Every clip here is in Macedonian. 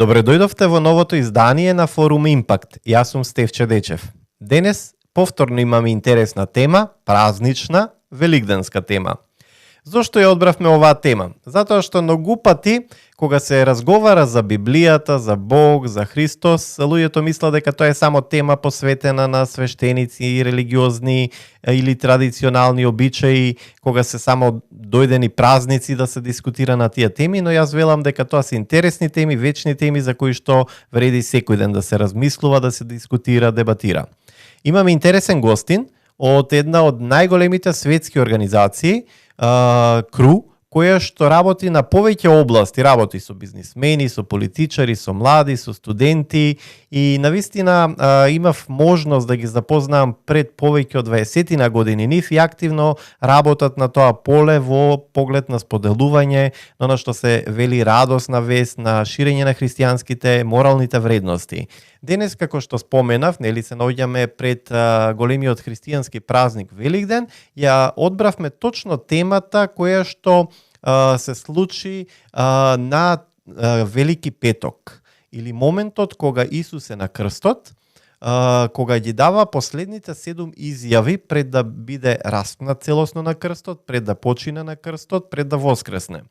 Добре дојдовте во новото издание на Форум Импакт. Јас сум Стефче Дечев. Денес повторно имаме интересна тема, празнична, великденска тема. Зошто ја одбравме оваа тема? Затоа што многу пати, кога се разговара за Библијата, за Бог, за Христос, луѓето мислат дека тоа е само тема посветена на свештеници, религиозни или традиционални обичаи, кога се само дојдени празници да се дискутира на тие теми, но јас велам дека тоа се интересни теми, вечни теми за кои што вреди секој ден да се размислува, да се дискутира, дебатира. Имаме интересен гостин од една од најголемите светски организации, КРУ, која што работи на повеќе области, работи со бизнисмени, со политичари, со млади, со студенти и навистина имав можност да ги запознам пред повеќе од 20 години нив и активно работат на тоа поле во поглед на споделување, на она што се вели радосна вест, на ширење на христијанските моралните вредности. Денес, како што споменав, нели се наоѓаме пред големиот христијански празник Великден, ја одбравме точно темата која што се случи на Велики петок, или моментот кога Исус е на крстот, кога ги дава последните 7 изјави пред да биде распнат целосно на крстот, пред да почине на крстот, пред да воскресне.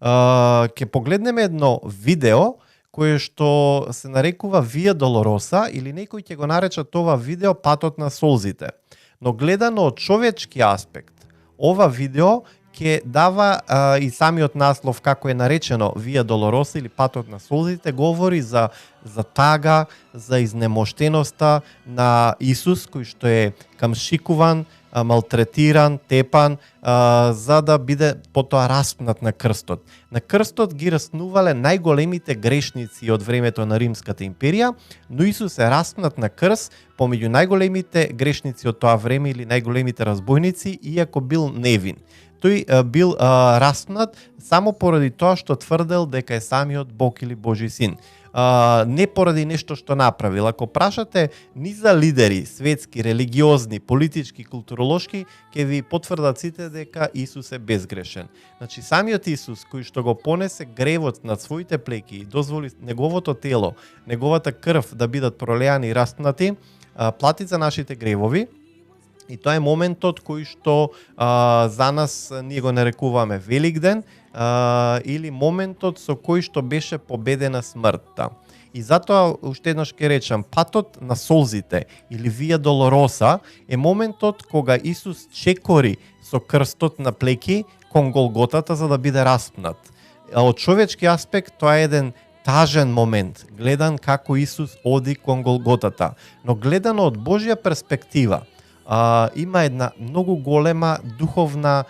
Ќе погледнеме едно видео кое што се нарекува Вија Долороса, или некој ќе го нарече това видео Патот на солзите. Но гледано од човечки аспект, ова видео ќе дава и самиот наслов како е наречено Вија Долороса или Патот на солзите, говори за тага, за изнемоштеноста на Исус кој што е камшикуван, малтретиран, тепан, за да биде потоа распнат на крстот. На крстот ги раснувале најголемите грешници од времето на Римската империја, но Исус е распнат на крст помеѓу најголемите грешници од тоа време или најголемите разбойници, иако бил невин. Тој бил распнат само поради тоа што тврдел дека е самиот Бог или Божи син. Не поради нешто што направил. Ако прашате низа лидери, светски, религиозни, политички, културолошки, ќе ви потврдат сите дека Исус е безгрешен. Значи, самиот Исус, кој што го понесе гревот над своите плеки и дозволи неговото тело, неговата крв да бидат пролеани и распнати, плати за нашите гревови. И тоа е моментот кој што за нас ние го нарекуваме Великден, или моментот со кој што беше победена смртта. И затоа уште еднаш ќе речам, Патот на солзите или Вија Долороса е моментот кога Исус чекори со крстот на плеки кон Голготата за да биде распнат. Од човечки аспект тоа е еден тажен момент, гледан како Исус оди кон Голготата, но гледано од Божја перспектива, има една многу голема духовна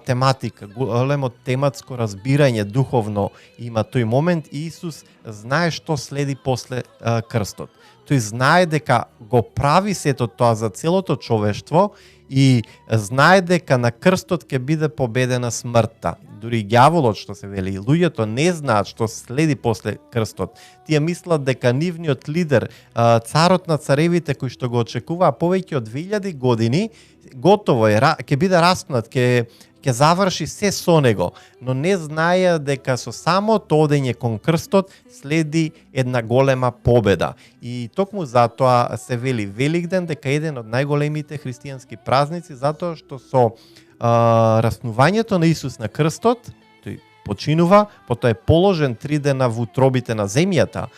тематика, големо тематско разбирање духовно има тој момент и Исус знае што следи после крстот. Тој знае дека го прави сето тоа за целото човештво и знае дека на крстот ќе биде победена смртта. Дури ѓаволот, што се вели, луѓето не знаат што следи после крстот. Тие мислат дека нивниот лидер, царот на царевите кој што го очекуваа повеќе од 2000 години, готово е, ќе биде распнат, ќе заврши се со него, но не знаеа дека со самото одење кон крстот следи една голема победа. И токму затоа се вели Великден дека е еден од најголемите христијански празници, затоа што со раснувањето на Исус на крстот, тој починува, потоа е положен 3 дена во утробите на земјата,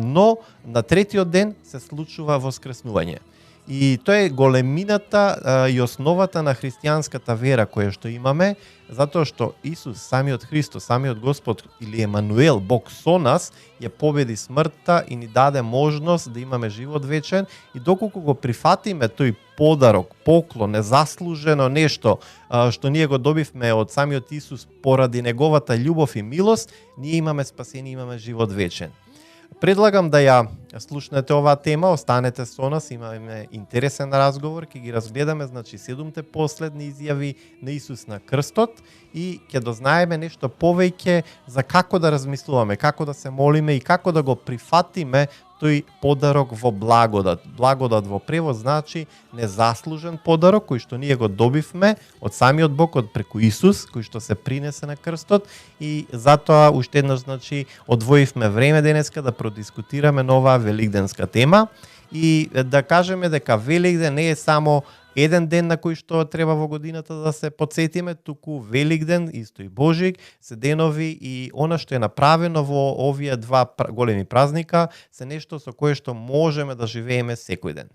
но на третиот ден се случува воскреснување. И тоа е големината и основата на христијанската вера која што имаме, затоа што Исус, самиот Христос, самиот Господ или Емануел, Бог со нас, ја победи смртта и ни даде можност да имаме живот вечен и доколку го прифатиме тој подарок, поклон, незаслужено нешто што ние го добивме од самиот Исус поради неговата љубов и милост, ние имаме спасение, имаме живот вечен. Предлагам да ја слушнете оваа тема, останете со нас, имаме интересен разговор, ќе ги разгледаме, значи 7 последни изјави на Исус на крстот и ќе дознаеме нешто повеќе за како да размислуваме, како да се молиме и како да го прифатиме тој подарок во благодат. Благодат во превод значи незаслужен подарок кој што ние го добивме од самиот Бог, од преку Исус, кој што се принесе на крстот, и затоа уште еднаш значи одвоивме време денеска да продискутираме на оваа великденска тема и да кажеме дека Великден не е само еден ден на кој што треба во годината да се потсетиме, туку Великден, исто и Божик, се денови и она што е направено во овие два големи празника се нешто со кое што можеме да живееме секој ден.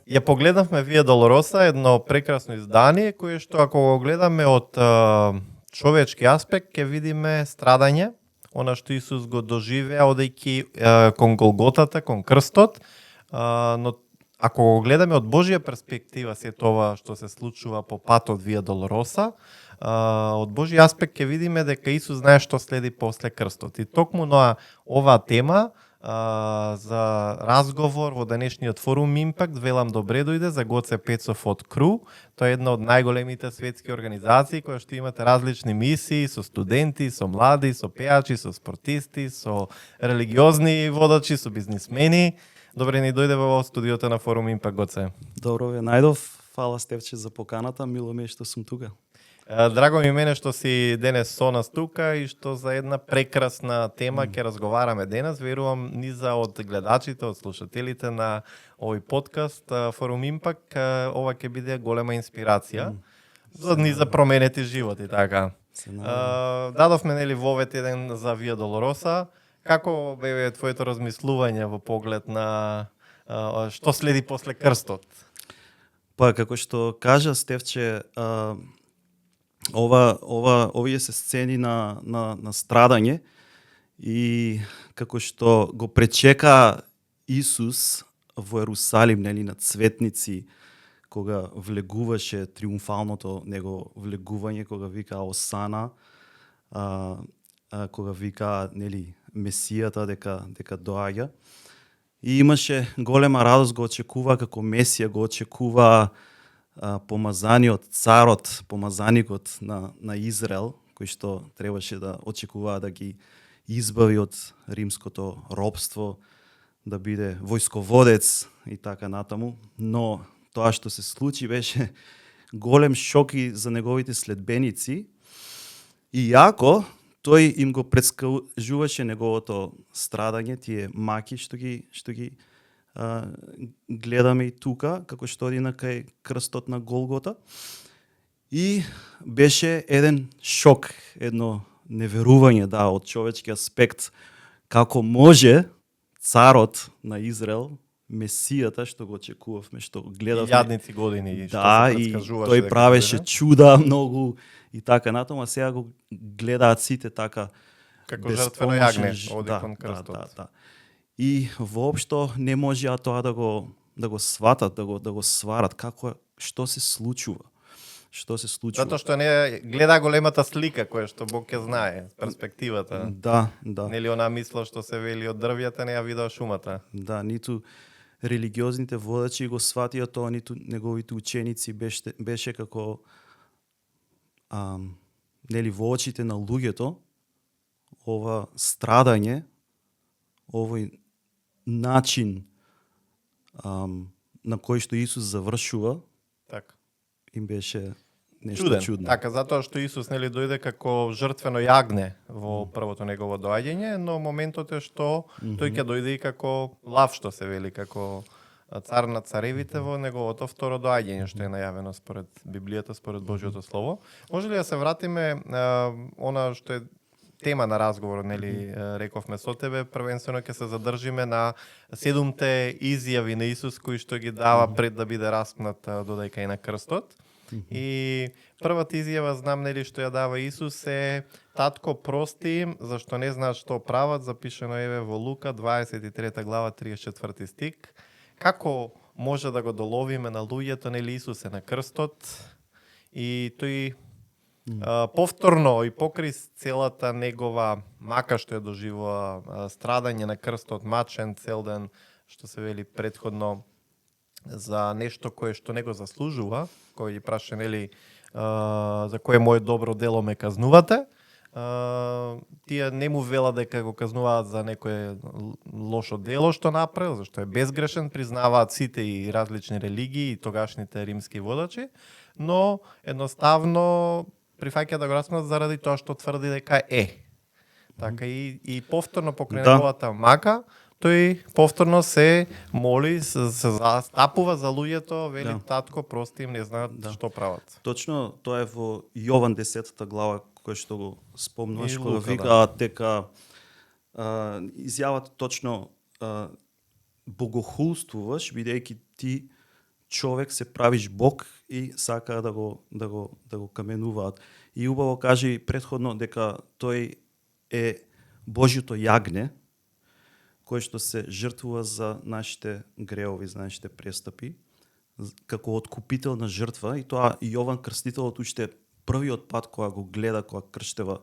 Ја погледнавме Вија Долороса, едно прекрасно издание, кое што ако го гледаме од човечки аспект, ќе видиме страдање, она што Исус го доживеа одејќи кон Голготата, кон крстот, но ако го гледаме од Божја перспектива се тоа што се случува по патот Вија Долороса, од Божји аспект ќе видиме дека Исус знае што следи после крстот. И токму на оваа тема за разговор во денешниот форум Импакт велам добре дојде за Гоце Пецов од КРУ. Тоа е една од најголемите светски организации која што имате различни мисии со студенти, со млади, со пеачи, со спортисти, со религиозни водачи, со бизнисмени. Добре ни дојде во студиото на форум Импакт, Гоце. Добро ве најдов. Фала Стефче за поканата, мило ми е што сум тука. Драго ми мене што си денес со нас тука и што за една прекрасна тема ќе разговараме денес. Верувам низа од гледачите, од слушателите на овој подкаст Форум Импакт, ова ќе биде голема инспирација за низа променети животи, така. Дадовме нели вовет еден за Вија Долороса. Како бе твоето размислување во поглед на што следи после крстот? Па како што кажа Стефче, овие се сцени на страдање и како што го пречека Исус во Ерусалим, нели, на цветници, кога влегуваше триумфалното него влегување, кога вика Осана, кога вика нели Месијата дека доаѓа. И имаше голема радост, го очекува како Месија, го очекува помазаниот царот, помазаникот на Израел, кој што требаше да очекува да ги избави од римското робство, да биде војсководец и така натаму, но тоа што се случи беше голем шок и за неговите следбеници, иако тој им го предскажуваше неговото страдање, тие маки што ги гледаме и тука, како што одина кај крстот на Голгота. И беше еден шок, едно неверување, од човечки аспект, како може царот на Израел, Месијата, што го очекувавме, што гледавме. Илјадници години, што се предскажуваше. Тој правеше чуда многу и така натаму, а сега го гледаат сите така како жртвено јагне, оди кон крстот. Да. И воопшто не можеа тоа да го сватат, да го сварат што се случува. Затоа што не гледа големата слика која што Бог ќе знае, перспективата. Да. Нели она мисла што се вели од дрвјата не ја видоа шумата. Да, ниту религиозните водачи го сватија тоа, ниту неговите ученици беше како нели во очите на луѓето ова страдање, овој начин на кој што Исус завршува, така, им беше нешто чудно. Така, затоа што Исус нели дојде како жртвено јагне во првото негово доаѓање, но моментот е што тој ќе дојде и како лав, што се вели, како цар на царевите во неговото второ доаѓање, што е најавено според Библијата, според Божјото слово. Може ли да се вратиме она што е тема на разговорот, нели, рековме со тебе, првенствено ќе се задржиме на 7 изјави на Исус кои што ги дава пред да биде распнат додека и на крстот. И првата изјава, знам, нели, што ја дава Исус е: татко, прости им, зашто не знаат што прават, запишено еве во Лука 23 глава 34 стик. Како може да го доловиме на луѓето, нели Исус е на крстот и тој повторно и покри целата негова мака што ја доживува, страдање на крстот, мачен цел ден, што се вели предходно, за нешто кое што не го заслужува, кој ги праша, нели, за кое моје добро дело ме казнувате, тие не му велат дека го казнуваат за некое лошо дело што направил, зашто е безгрешен, признаваат сите и различни религии и тогашните римски водачи, но едноставно прифаќа да го расмат заради тоа што тврди дека е. Така и повторно покрај неговата мака, тој повторно се моли, се застапува за луѓето, вели татко, прости им, не знаат што прават. Точно тоа е во Јован 10 глава кој што го спомнуваш, кога Лука, викаат дека изјавата точно богохулствуваш бидејќи ти човек се правиш Бог и сака да го каменуваат. И убаво кажи претходно дека тој е Божјото јагне кој што се жртвува за нашите греови, за нашите престапи, како откупител на жртва, и тоа Јован Крстителот уште првиот пат кога го гледа, кога крштева,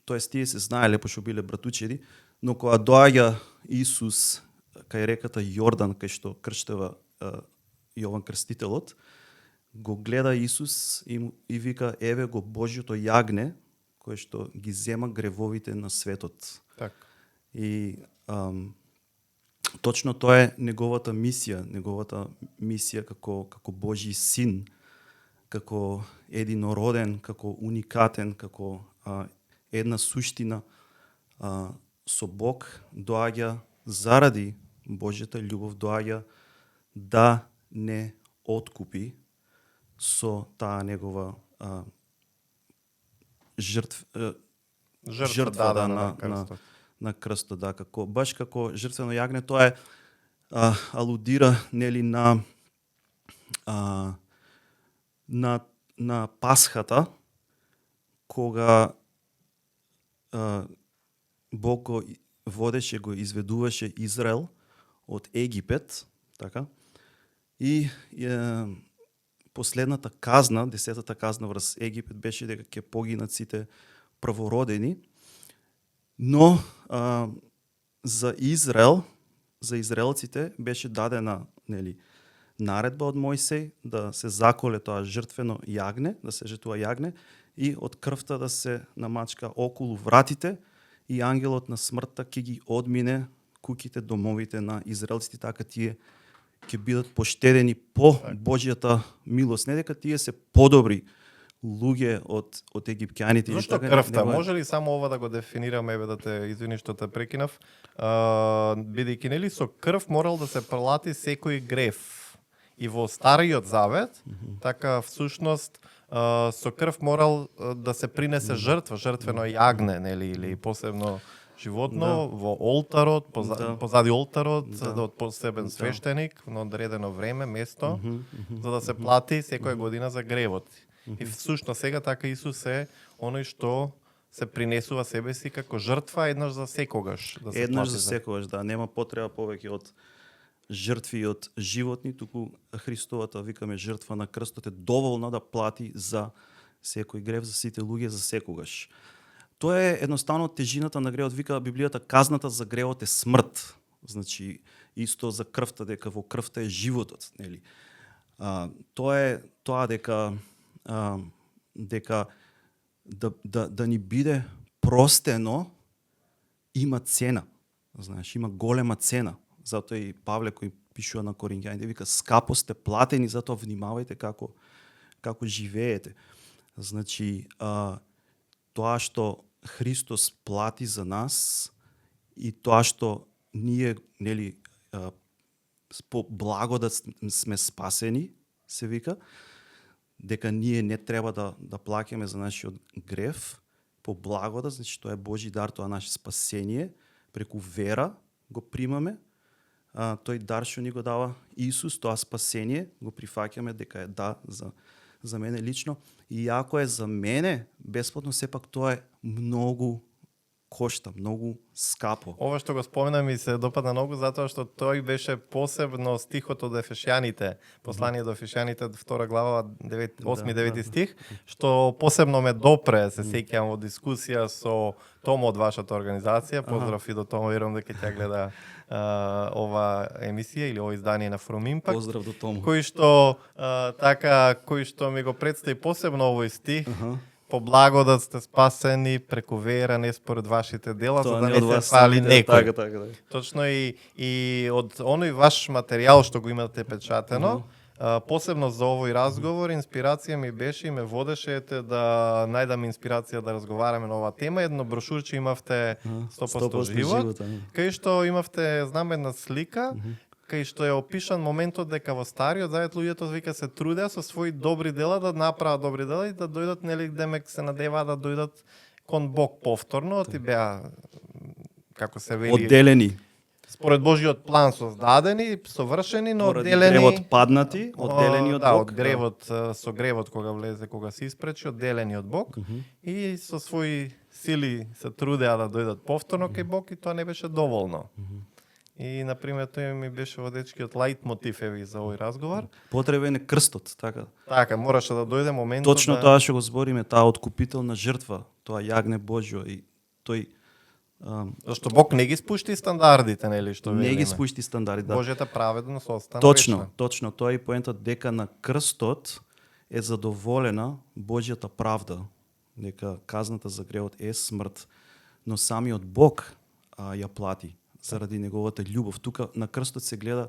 тоест тие се знаеле, пошто биле братучеди, но кога доаѓа Исус кај реката Јордан, кај што крштева Јован Крстителот, го гледа Исус и вика, еве го Божјото јагне, кој што ги зема гревовите на светот. Така. И точно тоа е неговата мисија како Божји син, како единороден, како уникатен, како една суштина со Бог, доаѓа заради Божјата љубов, доаѓа да не откупи со таа негова жртва на крстот, да, баш како жртвено јагне. Тоа е алудира, нели, на Пасхата, кога Бог го водеше, го изведуваше Израел од Египет, така, и последната казна, 10-та казна врз Египет беше дека ќе погинат сите првородени, но за Израел, за израелците беше дадена, нели, наредба од Мојсей да се заколе тоа жртвено јагне, да се жртвува јагне и од крвта да се намачка околу вратите и ангелот на смртта ќе ги одмине куќите, домовите на израелците, така тие ќе бидат поштедени по Божјата милост. Не дека тие се подобри луѓе од египтяните. Зошто крвта? Може ли само ова да го дефинираме, еве да те извини што те прекинав, бидејќи нели со крв морал да се прелати секој грев. И во Стариот Завет, така всушност со крв морал да се принесе жртва, жртвено јагне, нели, или посебно животно во олтарот, позади олтарот, од посебен свештеник на одредено време, место, за да се плати секоја година за гревот. И всушност сега така Исус е оној што се принесува себе си како жртва еднаш за секогаш. Да се еднаш за секогаш, да, нема потреба повеќе од жртви од животни, туку Христовата, викаме, жртва на крстот е доволна да плати за секој грев, за сите луѓе, за секогаш. Тоа е едноставно тежината на гревот. Вика Библијата, казната за гревот е смрт. Значи, исто за крвта, дека во крвта е животот, нели? Тоа е тоа дека да ни биде простено има цена. Знаеш, има голема цена. Затоа и Павле кој пишува на Коринќаните вика скапо сте платени, затоа внимавајте како живеете. Значи, тоа што Христос плати за нас и тоа што ние, нели, по благодат сме спасени, се вика, дека ние не треба да плаќаме за нашиот грев, по благодат, значи тоа е Божји дар, тоа е наше спасение, преку вера го примаме, тој дар што ни го дава Исус, тоа спасение, го прифаќаме дека е да за мене лично. И ако е за мене бесплатно, сепак тоа е многу кошта, многу скапо. Ова што го споменам ми се допадна многу затоа што тој беше посебно стихот од Ефесјаните, послание до Ефесјаните 2 глава 8-9 стих, што посебно ме допре, се сеќавам од дискусија со Томо од вашата организација, поздрав и до Томо, верувам дека ќе гледа ова емисија или ова издание на Форум Импакт. Поздрав до Томо. Кој што ми го представи посебно овој стих. По благодат сте спасени преку вера, не според вашите дела, за да не се фали некој. Така. Точно и од оној ваш материјал што го имате печатено, посебно за овој разговор, инспирација ми беше и ме водеше да најдам инспирација да разговараме на оваа тема. Едно брошурче имавте 100% живот, кај што имавте, знам, една слика, кај што е опишан моментот дека во Стариот Завет луѓето вика се трудеа со своји добри дела да направат добри дела и да дојдат, нели, демек се надеваат да дојдат кон Бог повторно, ти беа, како се вели, одделени. Според Божиот план создадени, совршени, но Поради одделени. гревот паднати, одделени од Бог. Од гревот, со гревот кога влезе, кога се испречи, одделени од Бог. И со своји сили се трудеа да дојдат повторно кај Бог и тоа не беше доволно. И, например, тој ми беше водечкиот лајт мотив еви за овој разговор. Потребен е крстот, така. Така, мораше да дојде моментот Точно тоа што го збориме, таа откупителна жртва, тоа јагне Божјо и тој зашто Бог не ги спушти стандардите, нели, што велиме. не ги спушти стандарди, да. Божјата праведност остана Точно, вечна. точно, тоа е и поентот дека на крстот е задоволена Божјата правда, дека казната за гревот е смрт, но самиот Бог ја плати заради неговата љубов. Тука на крстот се гледа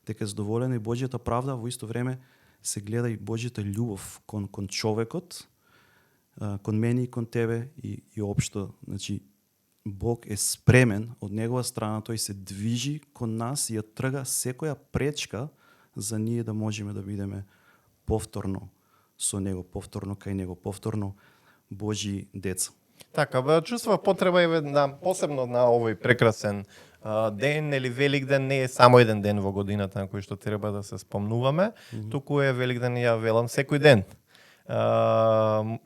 дека е задоволена и Божјата правда, во исто време се гледа и Божјата љубов кон човекот, кон мене и кон тебе и општо, значи Бог е спремен од негова страна, тој се движи кон нас и ја трга секоја пречка за ние да можеме да бидеме повторно со него, повторно кај него, повторно Божји деца. Така, чувствував потреба и посебно на овој прекрасен ден или Великден не е само еден ден во годината на кој што треба да се спомнуваме, туку е Великден ја велам секој ден.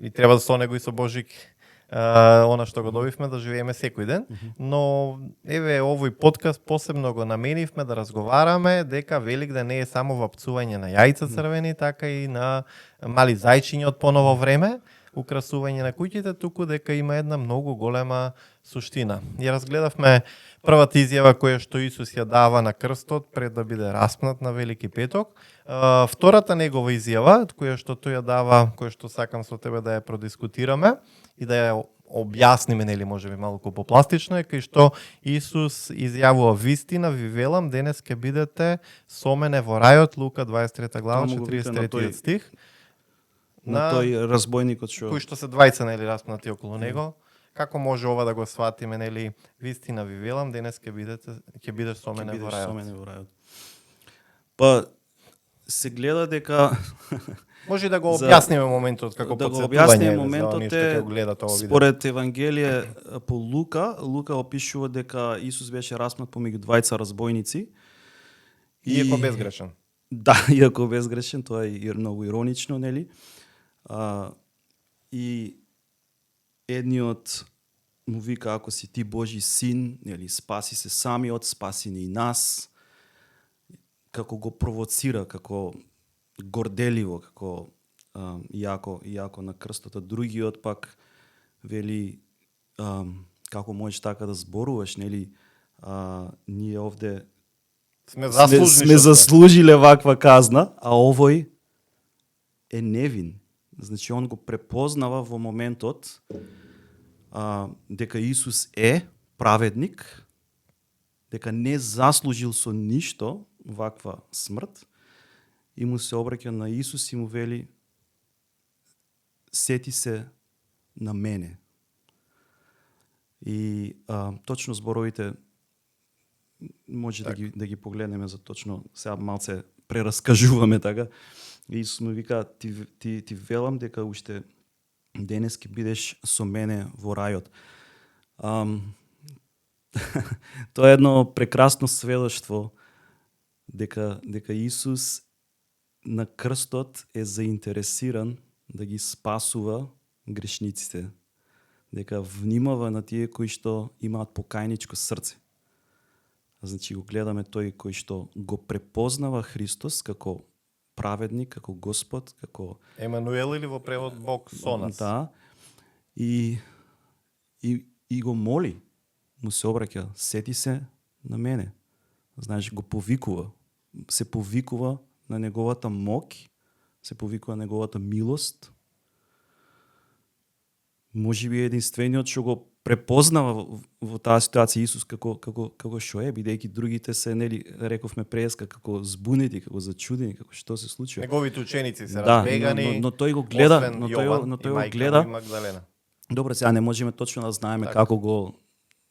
И треба да со него и со Божик она што го добивме да живееме секој ден, но еве овој подкаст посебно го наменивме да разговараме дека Великден не е само вапцување на јајца црвени, така и на мали зајчиња од поново време, украсување на куќите, туку дека има една многу голема суштина. Ја разгледавме првата изјава која што Исус ја дава на крстот пред да биде распнат на Велики петок. Втората негова изјава, која што тој ја дава, која што сакам со тебе да ја продискутираме и да ја објасниме, нели, можеби малку попластично, е кај што Исус изјавува: вистина ви велам, денес ќе бидете со мене во рајот, Лука 23 глава 43 стих. На тој разбойникот што кој што се двајца, нели, распнати околу него. Како може ова да го сватиме, нели, вистина ви велам, денес ќе бидеш со мене во рајот. Па се гледа дека може да го објасниме моментот како да го потсетување објасниме за моментот оние што ќе го гледат ова видео. Според Евангелие по Лука опишува дека Исус беше распнат помеѓу двајца разбойници. Иако безгрешен. Да, иако безгрешен, тоа е многу иронично, нели? И едниот му вика: ако си ти Божи син, нели, спаси се самиот, спаси ни и нас. Како го провоцира, како горделиво, како иако на крстот. А другиот пак вели: како можеш така да зборуваш, нели? Ние овде сме заслужиле ваква казна, а овој е невин. Значи, он го препознава во моментот дека Исус е праведник, дека не заслужил со ништо ваква смрт, и му се обраќа на Исус и му вели: сети се на мене. И точно зборовите може да ги погледнеме за точно, сега малце прераскажуваме така. Исус му вика: ти велам дека уште денес ќе бидеш со мене во рајот. Тоа е едно прекрасно сведоштво дека Исус на крстот е заинтересиран да ги спасува грешниците, дека внимава на тие кои што имаат покајничко срце. Значи го гледаме тој кој што го препознава Христос како праведник, како Господ, како Емануел или во превод Бог со нас. Да. И го моли, му се обраќа, сети се на мене. Знаеш, го повикува. Се повикува на неговата моќ, се повикува на неговата милост. Може би единствениот што го препознава во таа ситуација Исус како што е, бидејќи другите се, нели, рековме преска, како збунети, како зачудени, како што се случува. Неговите ученици се Да, разбегани. но тој го гледа, освен но Јован тој и го мајка гледа. му и Магдалена. Добре, сега не можеме точно да знаеме Така. како го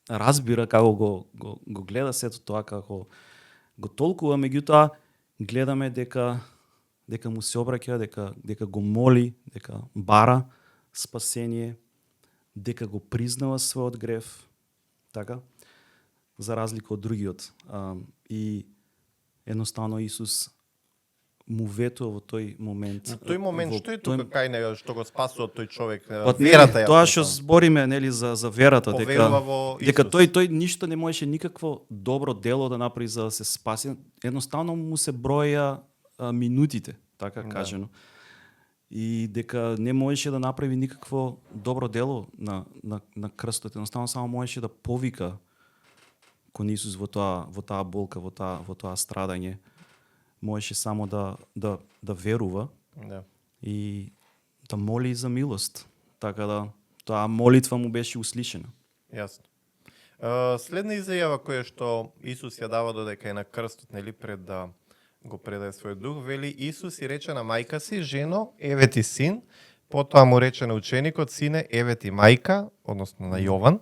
разбира, како го гледа сето тоа, како го толкува, меѓутоа гледаме дека му се обраќа, дека го моли, дека бара спасение, дека го признава својот грев, така, за разлика од другиот. И едноставно Исус му ветува во тој момент. На тој момент што е тука кај него што го спасува тој човек? Верата, ја тоа питам. што збориме, нели, за верата, Поверува во дека Исус. тој ништо не можеше никакво добро дело да направи за да се спаси. Едноставно му се броја минутите, така кажано. И дека не можеше да направи никакво добро дело на крстот, едноставно само можеше да повика кон Исус во таа болка, во тоа страдање. Можеше само да верува Да. и да моли за милост. Така да таа молитва му беше услишена. Јасно. Следна изјава која што Исус ја дава додека е на крстот, нели, пред да го предаде својот дух, вели Исус и рече на мајка си: "Жено, еве ти син." Потоа му рече на ученикот: "Сине, еве ти мајка", односно на Јован.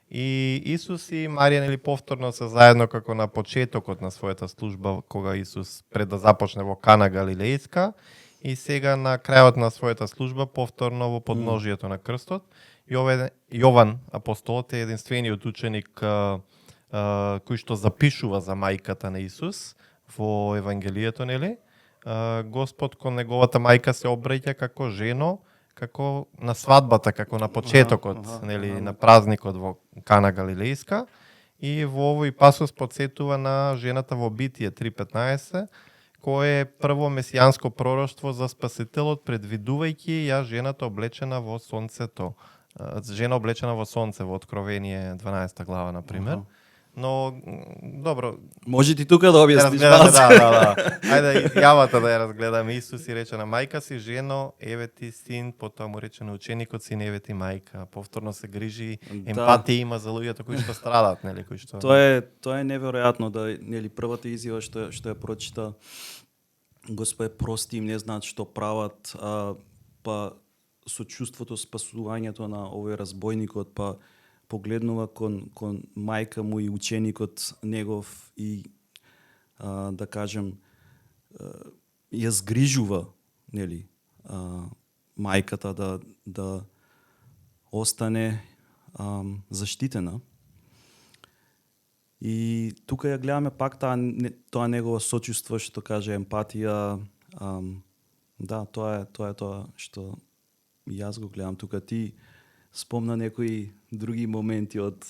И Исус и Марија, нели, повторно се заедно како на почетокот на својата служба, кога Исус пред да започне во Кана Галилејска, и сега на крајот на својата служба повторно во подножието на крстот. Јован апостолот е единствениот ученик кој што запишува за мајката на Исус во Евангелието, нели? Господ кон неговата мајка се обраќа како жено, како на свадбата, како на почетокот, нели, на празникот во Кана Галилејска. И во овој пасус подсетува на жената во Битие 3:15, кое е прво месијанско пророштво за Спасителот, предвидувајќи ја жената облечена во сонцето. Жена облечена во сонце во Откровение 12 глава, например. Но, добро, Може ти тука да објасниш да. малце? Ајде јавата да ја разгледаме. Исус и рече на мајка си: "Жено, еве ти син", потоа му рече на ученикот: "Син, еве ти мајка." Повторно се грижи, емпатија има за луѓето кои што страдаат, нели, кои што Тоа е неверојатно, да, нели, првата изјава што ја прочита: Господе, прости им, не знаат што прават, па со чувството спасувањето на овој разбойникот, па погледнува кон мајка му и ученикот негов и да кажем ја згрижува, нели, мајката да остане заштитена. И тука ја гледаме пак тоа негово сочувство, што каже емпатија. Да, тоа е тоа што јас го гледам тука. Ти спомна некои други моменти од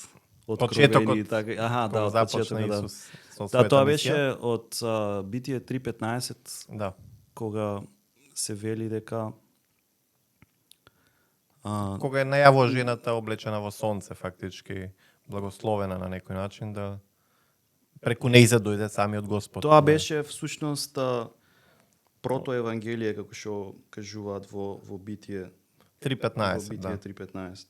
почетокот, така. кога од започна почетокот, Исус со Да, својата тоа мисија. беше од Битие 3:15, Да. кога се вели дека Кога е најавува жената облечена во сонце, фактички благословена на некој начин, да преку нејзе дојде самиот Господ. тоа беше всушност протоевангелие, како што кажуваат во Битие 3:15, да. 3:15.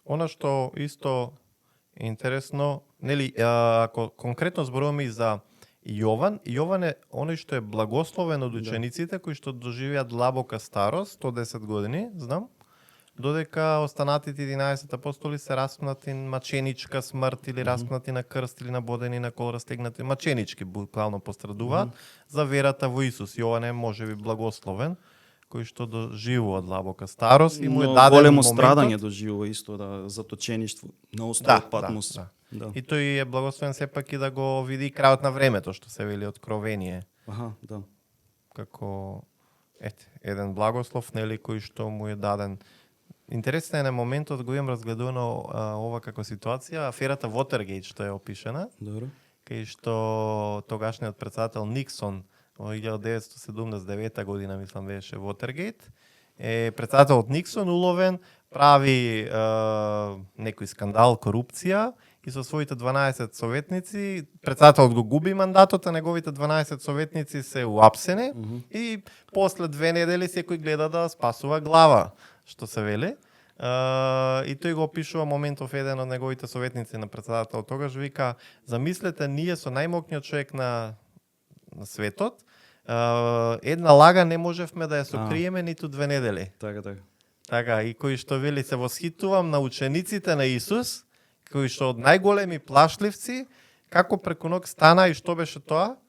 Она што исто е интересно, нели, ако конкретно зборуваме и за Јован е оној што е благословен од учениците кои што доживеа длабока старост, 110 години, знам, додека останатите 11 апостоли се распнати маченичка смрт или распнати на крст или на бодени на кол растегнати маченички, буквално пострадуваат за верата во Исус. Јован е можеби благословен кој што доживува длабока старост и му е даден големо моментот. страдање доживува исто, да, заточеништво на островот Патмос. Да. И тој е благословен сепак и да го види крајот на времето, што се вели Откровение. Да. Како ете, еден благослов, нели, кој што му е даден. Интересен е на моментот, го имам разгледано ова како ситуација, аферата Watergate што е опишена, Добро. кај што тогашниот председател Никсон во 1979 година, мислам, беше Watergate, е председателот Никсон уловен, прави некој скандал, корупција и со своите 12 советници, председателот го губи мандатот, а неговите 12 советници се уапсени и после 2 недели секој гледа да спасува глава, што се вели. И тој го опишува моментов еден од неговите советници на председател. Тогаш вика, замислете, ние со најмокниот човек на светот, една лага не можевме да ја сокриеме ниту 2 недели. Така. Така, и кој што вели, се восхитувам на учениците на Исус, кои што од најголеми плашливци, како преку ног стана и што беше тоа?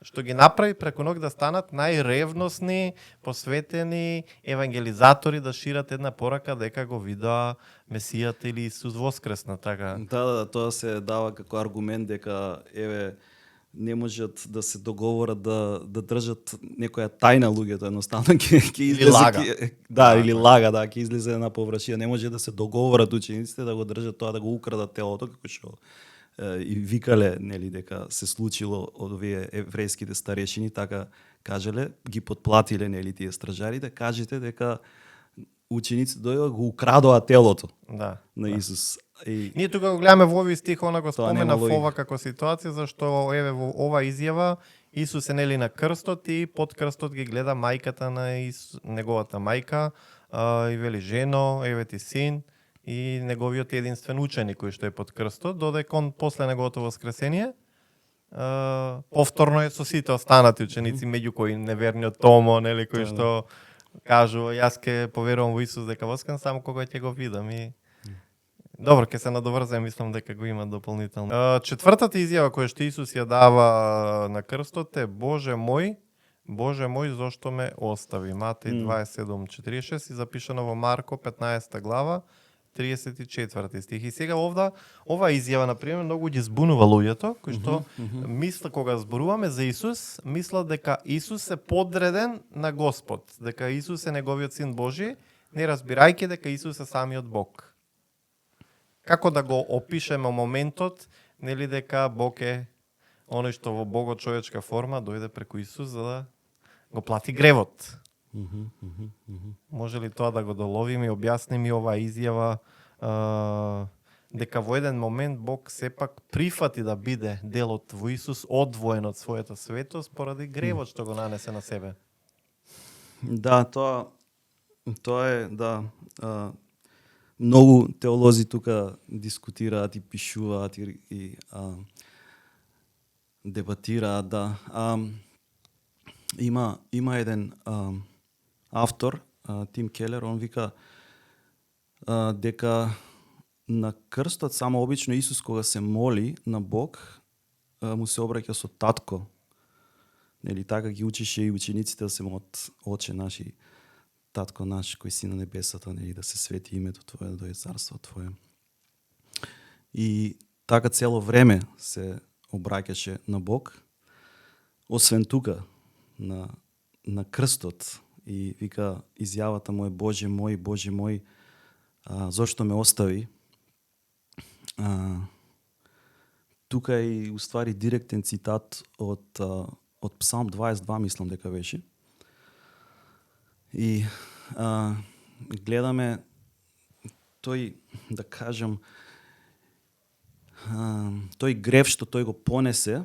Што ги направи преку ног да станат најревносни, посветени евангелизатори да шират една порака дека го видоа Месијата или Исус воскресна, така. Да, тоа се дава како аргумент дека не можат да се договорат да држат некоја тајна луѓето, едноставно ќе излезе лага. или лага, ќе излезе на површина. Не може да се договорат учениците да го држат тоа, да го украдат телото, како што и викале, нели, дека се случило од овие еврејските старешини, така кажале, ги подплатиле, нели, тие стражарите, кажете дека учениците дојдоа го украдоа телото на Исус. И ние тука го гледаме во овој стих, она го тоа спомена нема логика. ова како ситуација, зашто еве во ова изјава Исус е нели на крстот и под крстот ги гледа мајката на неговата мајка и вели жено, еве ти син и неговиот единствен ученик кој што е под крстот, додека он после неговото воскресение повторно е со сите останати ученици, меѓу кои неверниот Томо, нели, кој што кажува јас ќе поверувам во Исус дека воскресен само кога ќе го видам и добро, ќе се надоврзам, мислам дека го има дополнително. Четвртата изјава која што Исус ја дава на крстот е Боже мој, зошто ме остави? Матеј 27:46 и запишано во Марко 15 глава 34 стих. И сега ова изјава, например, многу ги збунува луѓето, кои што мислат, кога зборуваме за Исус, мислат дека Исус е подреден на Господ, дека Исус е неговиот син Божи, не разбирајќи дека Исус е самиот Бог. Како да го опишеме моментот, нели, дека Бог е оној што во Богот човечка форма дојде преку Исус за да го плати гревот. Може ли тоа да го доловиме и објасним и оваа изјава дека во еден момент Бог сепак прифати да биде делот во Исус одвоен од својата светост поради гревот што го нанесе на себе? Да, тоа е, да, многу теолози тука дискутираат и пишуваат и дебатираат, да. Има еден автор, Тим Келер, он вика дека на крстот само обично Исус кога се моли на Бог, му се обраќа со татко. Нели, така ги учише и учениците да се молат: Оче наш и Татко наш кој си на небесата, нели, да се свети името Твое, да дојде царство Твое. И така цело време се обраќаше на Бог, освен тука, на крстот. И вика, изјавата му е: Боже мој, зошто ме остави? Тука е и уствари директен цитат од Псалм 22, мислам дека беше. И гледаме тој, да кажем, тој грев што тој го понесе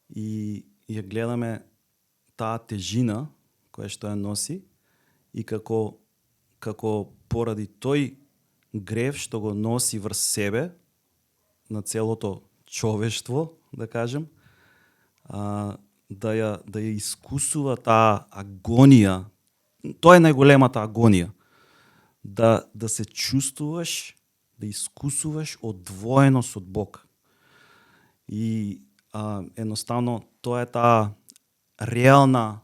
и ја гледаме таа тежина која што ја носи и како поради тој грев што го носи врз себе на целото човештво, да кажем, да ја искусува таа агонија. Тоа е најголемата агонија. Да се чувствуваш, да искусуваш одвоеност од Бог. И едноставно тоа е таа реална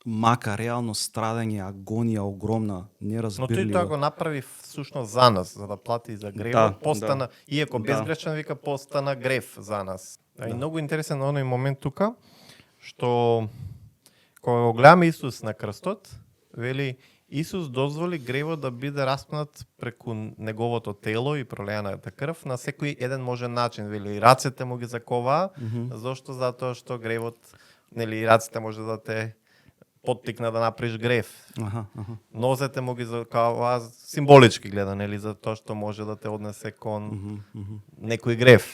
мака, реално страдање, агонија огромна, неразбирлива. Но тој тоа го направи всушност за нас, за да плати за гревот, постана, иако безгрешен, вика, постана грев за нас. И многу интересен оној момент тука, што кога го гледаме Исус на крстот, вели Исус дозволи гревот да биде распнат преку неговото тело и пролеаната крв на секој еден можен начин, вели рацете му ги заковаа, зошто? Затоа што гревот, нели рацете може да те поттикна да направиш грев. Нозете му ги заковаа символички гледа, нели, затоа што може да те однесе кон некој грев.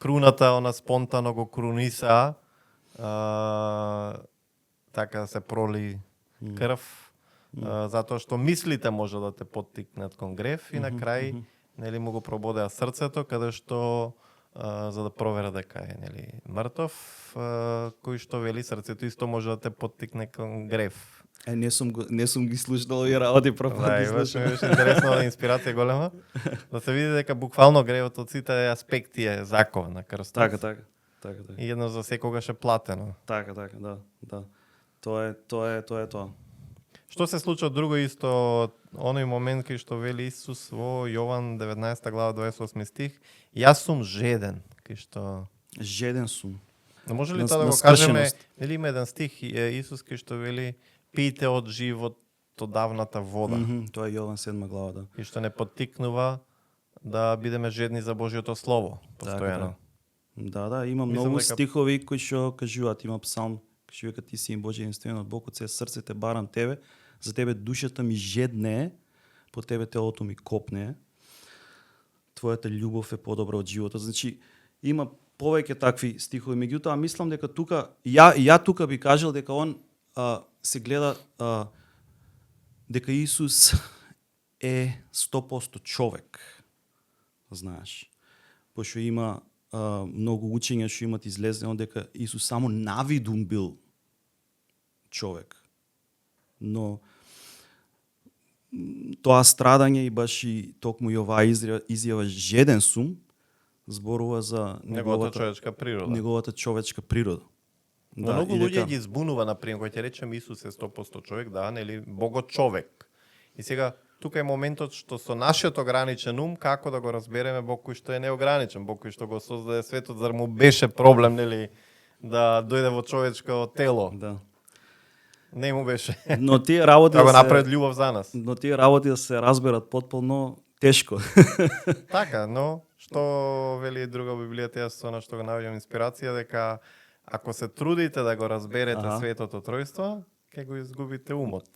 Круната, она спонтано го круниса, така се проли крв, затоа што мислите може да те поттикнат кон грев и на крај нели му го прободеа срцето каде што за да провера дека е нели мртов, кој што вели срцето исто може да те поттикне кон грев. Не сум ги слушнал овие работи прв пат. Да, беше интересно, инспирација голема да се види дека буквално гревот од сите аспекти е закон на крстот. Така. И едно за секогаш е платено. Така, да. Тоа е тоа. Што се случува друго исто, оној момент кај што вели Исус во Јован 19 глава 28 стих, јас сум жеден, кај што жеден сум. Но може ли тоа да го кажеме, нели има еден стих Исус кај што вели пијте од живот од давната вода. Тоа е Јован 7 глава, да. И што не поттикнува да бидеме жедни за Божјото слово, постојано. Да, има многу стихови кои што кажуваат, има псалм, што вика ти си Божје единствен од Бог, од се срцете барам тебе, за тебе душата ми жедне, по тебе телото ми копне. Твојата љубов е подобра од животот. Значи има повеќе такви стихови, меѓутоа мислам дека тука ја тука би кажал дека он се гледа дека Исус е 100% човек. Знаеш. Пошто има многу учења што имат излезено дека Исус само навидум бил човек. Но тоа страдање и баш и токму и оваа изјава жеден сум зборува за неговата човечка природа. Неговата човечка природа. Но многу луѓе ги збунува, например, кога ќе речеме Исус е 100% човек, да, нели, Богот човек. И сега тука е моментот што со нашиот ограничен ум како да го разбереме Бог кој што е неограничен, Бог кој што го создаде светот, зар му беше проблем, нели, да дојде во човечко тело. Да. Не му беше. Но тие работи да го направи љубов за нас. Но тие работи да се разберат потполно тешко. Така, но што вели друга Библијата, јас со што го наоѓам инспирација дека ако се трудите да го разберете светото тројство, ќе го изгубите умот.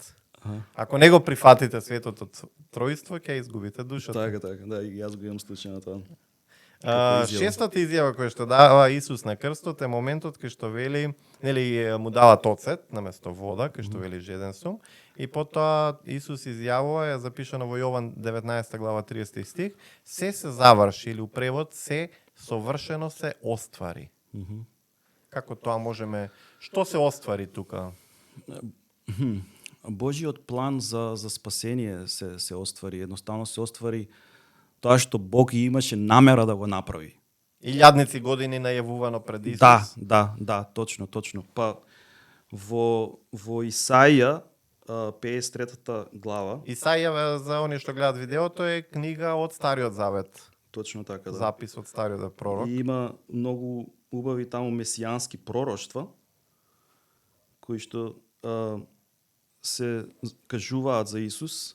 Ако не го прифатите светото тројство, ќе изгубите душата. Така, да, и јас го имам случај на тоа. Шестата изјава која што дава Исус на крстот е моментот кај што вели, нели му дава оцет наместо вода, кај што вели жеден сум, и потоа Исус изјавува, е запишано во Јован 19 глава 30 стих, се заврши, или у превод се совршено се оствари. Како тоа можеме, што се оствари тука? Божиот план за спасение се оствари, едноставно се оствари тоа што Бог имаше намера да го направи. Илјадници години најавувано пред Исус. Да, точно. Па во Исаија 53 глава. Исаија, за оние што гледат видеото, е книга од Стариот Завет. Точно така, да. Запис од Стариот пророк. И има многу убави таму месијански пророштва кои што се кажуваат за Исус,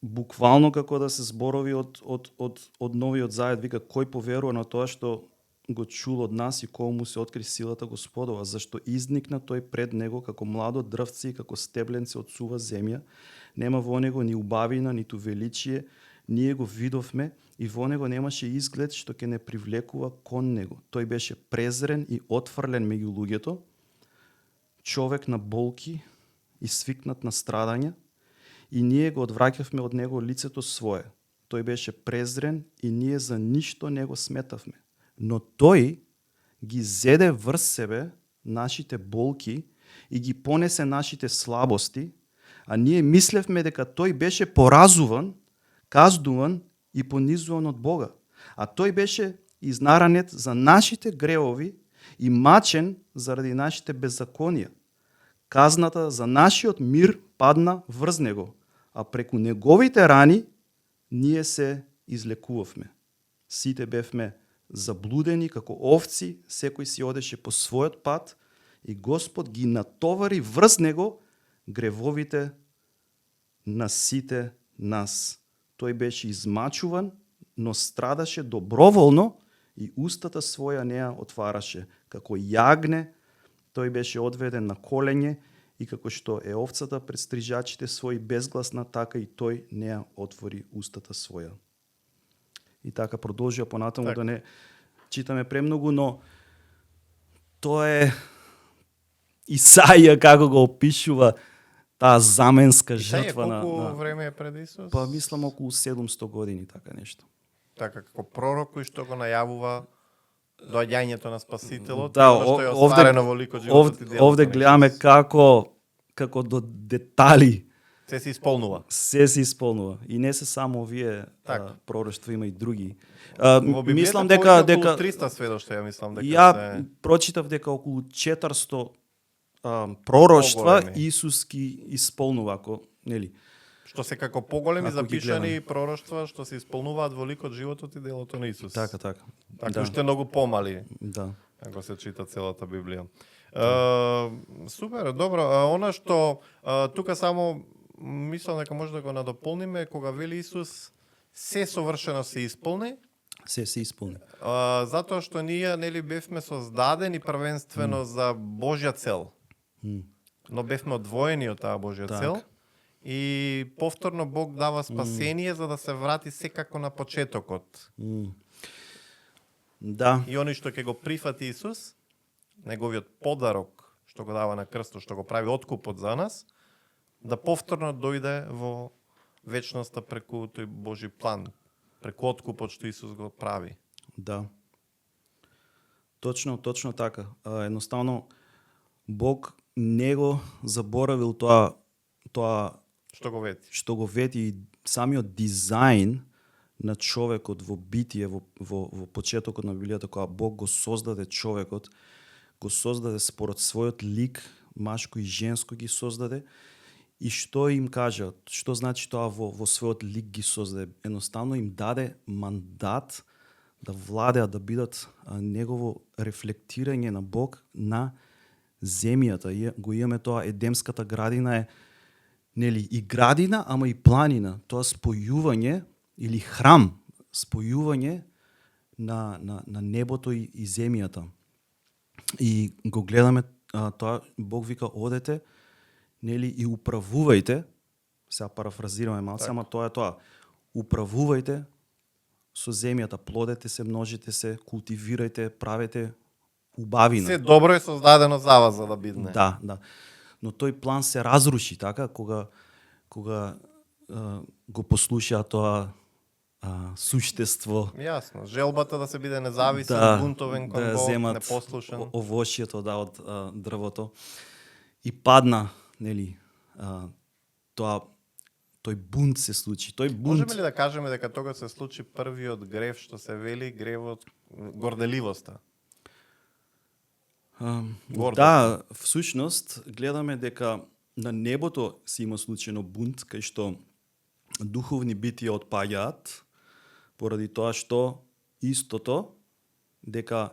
буквално како да се зборови од Новиот Завет, вика кој поверува на тоа што го чул од нас и кому му се откри силата Господова, зашто изникна тој пред него како младо дрвце и како стебленце од сува земја, нема во него ни убавина, ниту величие, ние го видовме и во него немаше изглед што ќе не привлекува кон него. Тој беше презрен и отфрлен меѓу луѓето, човек на болки и свикнат на страдања, и ние го одвраќавме од него лицето свое. Тој беше презрен и ние за ништо не го сметавме. Но тој ги зеде врз себе нашите болки и ги понесе нашите слабости, а ние мислевме дека тој беше поразуван, каздуван и понизуван од Бога. А тој беше изнаранет за нашите гревови и мачен заради нашите беззаконија. Казната за нашиот мир падна врз него, а преку неговите рани ние се излекувавме. Сите бевме заблудени како овци, секој си одеше по својот пат и Господ ги натовари врз него гревовите на сите нас. Тој беше измачуван, но страдаше доброволно и устата своја не ја отвараше. Како јагне, тој беше одведен на коленје и како што е овцата пред стрижачите своји безгласна, така и тој не ја отвори устата своја. И така продолжува понатаму, Так. да не читаме премногу, но тоа е Исаија како го опишува таа заменска жртва на... колку време е пред Исус? Па мислам околу 700 години, така нешто. Така како пророк кој што го најавува доаѓањето на Спасителот, Да, оно што е овде- остварено во ликот животот и делото Овде на гледаме Исус. како до детали Се се исполнува. се исполнува. И не се само овие Така. пророштва, има и други. Во Библијата Мислам повеќе дека околу 300 сведоштва, ја мислам дека ја се прочитав дека околу 400 пророштва Поголеми. Исус ги исполнува, ако нели. што се како поголеми Ако ги запишани гледаме. пророштва што се исполнуваат во ликот животот и делото на Исус. Така. Така Да. уште многу помали Да. ако се чита целата Библија. Супер, добро. Она што тука само мислам дека може да го надополниме кога вели Исус се совршено се исполни, Се исполни. затоа што ние нели бевме создадени првенствено за Божја цел. Но бевме одвоени од таа Божја Так. цел и повторно Бог дава спасение за да се врати секако на почетокот. Да. И они што ќе го прифати Исус, неговиот подарок што го дава на крстот, што го прави откупот за нас, да повторно дојде во вечноста преку тој Божи план, преку откупот што Исус го прави. Да. Точно така. Едноставно Бог не го заборавил тоа Што го вети? што го вети и самиот дизајн на човекот во битие во почетокот на Библијата, кога Бог го создаде човекот, го создаде според својот лик, машко и женско ги создаде. И што им кажа, што значи тоа во својот лик ги создаде? Едноставно им даде мандат да владеат, да бидат негово рефлектирање на Бог на земјата. Го имаме тоа, Едемската градина е нели и градина, ама и планина. Тоа спојување или храм, спојување на небото и земјата. И го гледаме тоа, Бог вика одете, нели и управувајте, сега парафразираме малце, ама тоа е тоа. Управувајте со земјата, плодете се, множите се, култивирајте, правете убавина. Се добро е создадено за вас за да бидне. Да. Но тој план се разруши, така, кога го послушаа тоа суштество Јасно, желбата да се биде независен, бунтовен кон Бог, земат непослушен. овошјето од дрвото и падна, нели, тој бунт се случи. Тој бунт Можеме ли да кажеме дека тога се случи првиот грев што се вели гревот горделивоста? Гордост. Да, всушност гледаме дека на небото се има случајно бунт, кај што духовни битија отпаѓаат, поради тоа што истото, дека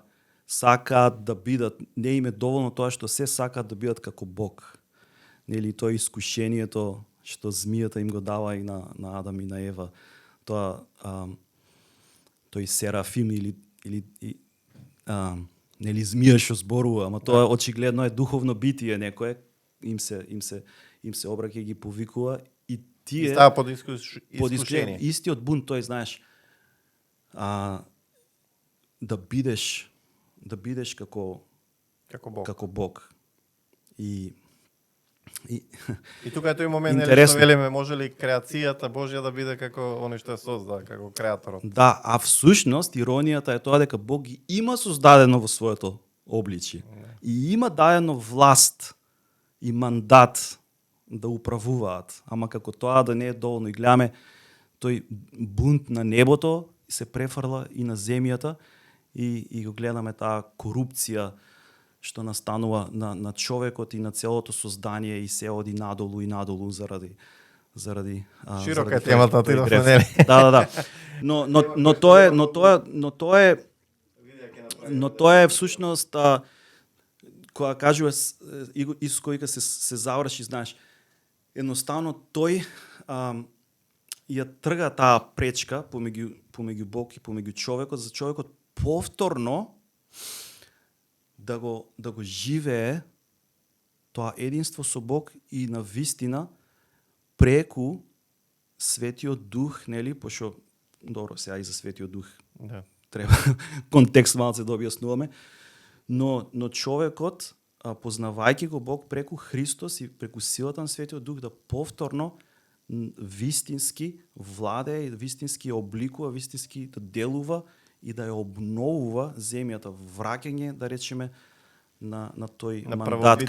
сакаат да бидат, не им е доволно тоа што се сакаат да бидат како Бог. Нели тоа искушението што змијата им го дава и на Адам и на Ева, тоа тој Серафим или нели змија што зборува, ама тоа очигледно е духовно битие некое, им се обраќа и ги повикува и тие И става под под искушение. истиот бунт, тој знаеш, да бидеш како Како Бог. Бог. И И тука е тој момент, нели, што Интересно. велиме, може ли креацијата Божја да биде како оној што е создава, како креаторот? да, а всушност иронијата е тоа дека Бог ги има создадено во своето обличје. И има дадено власт и мандат да управуваат. Ама како тоа да не е доволно и гледаме тој бунт на небото се префрла и на земјата и го гледаме таа корупција што настанува на човекот и на целото создание и се оди надолу и надолу заради Широка е заради темата, тој отидовме, греф. нели? Да. Но тоа е Но тоа е всушност кога кажува Исус кој се заврши, знаеш, едноставно тој ја трга таа пречка помеѓу Бог и помеѓу човекот, за човекот повторно да го живее тоа единство со Бог и на вистина преку Светиот Дух, нели, пошто добро сега и за Светиот Дух. Да. Треба контекст малце да објаснуваме, но човекот познавајќи го Бог преку Христос и преку силата на Светиот Дух да повторно вистински владее и вистински обликува, вистински да делува и да ја обновува земјата, враќање, да речеме, на тој на мандат,